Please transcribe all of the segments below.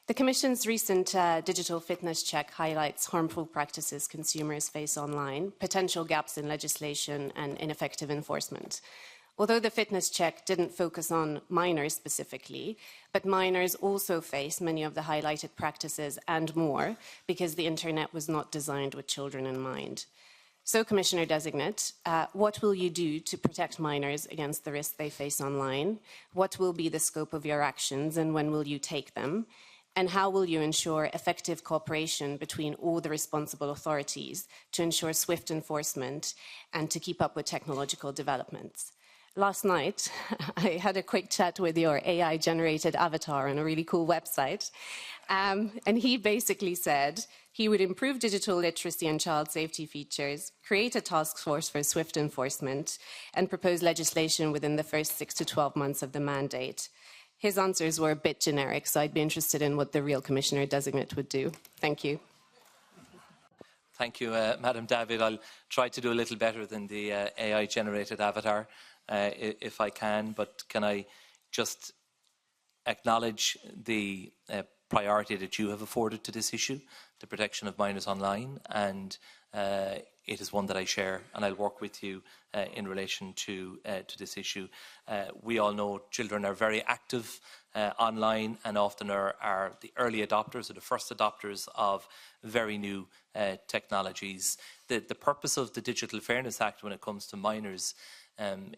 The Commission's recent digital fitness check highlights harmful practices consumers face online, potential gaps in legislation and ineffective enforcement. Although the fitness check didn't focus on minors specifically, but minors also face many of the highlighted practices and more because the internet was not designed with children in mind. So, Commissioner-designate, what will you do to protect minors against the risks they face online? What will be the scope of your actions and when will you take them? And how will you ensure effective cooperation between all the responsible authorities to ensure swift enforcement and to keep up with technological developments? Last night, I had a quick chat with your AI-generated avatar on a really cool website. And he basically said he would improve digital literacy and child safety features, create a task force for swift enforcement, and propose legislation within the first 6 to 12 months of the mandate. His answers were a bit generic, so I'd be interested in what the real Commissioner-designate would do. Thank you. Thank you, Madam David. I'll try to do a little better than the AI-generated avatar, if I can, but can I just acknowledge the priority that you have afforded to this issue, the protection of minors online, and it is one that I share, and I'll work with you in relation to this issue. We all know children are very active online and often are the early adopters or the first adopters of very new technologies. The purpose of the Digital Fairness Act when it comes to minors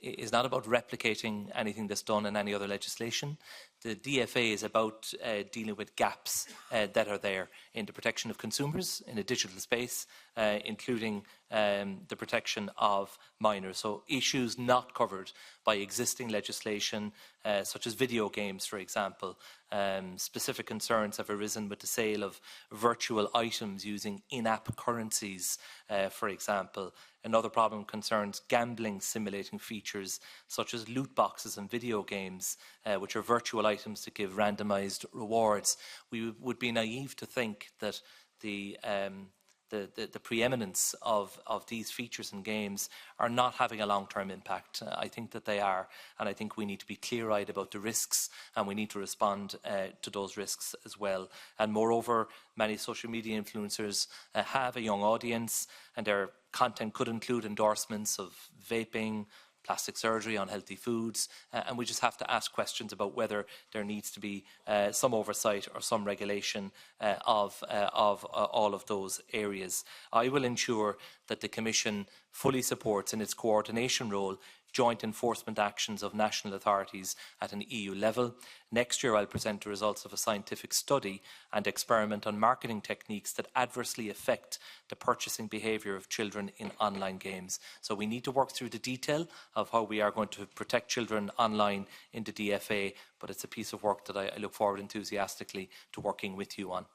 is not about replicating anything that's done in any other legislation. The DFA is about dealing with gaps that are there in the protection of consumers in a digital space, including the protection of minors. So issues not covered by existing legislation, such as video games, for example. Specific concerns have arisen with the sale of virtual items using in-app currencies, for example. Another problem concerns gambling simulating features, such as loot boxes and video games, which are virtual items that give randomised rewards. We would be naive to think that the preeminence of these features and games are not having a long-term impact. I think that they are, and I think we need to be clear-eyed about the risks, and we need to respond to those risks as well. And moreover, many social media influencers have a young audience, and their content could include endorsements of vaping, plastic surgery, unhealthy foods, and we just have to ask questions about whether there needs to be some oversight or some regulation of all of those areas. I will ensure that the Commission fully supports in its coordination role joint enforcement actions of national authorities at an EU level. Next year, I'll present the results of a scientific study and experiment on marketing techniques that adversely affect the purchasing behaviour of children in online games. So we need to work through the detail of how we are going to protect children online in the DFA, but it's a piece of work that I look forward enthusiastically to working with you on.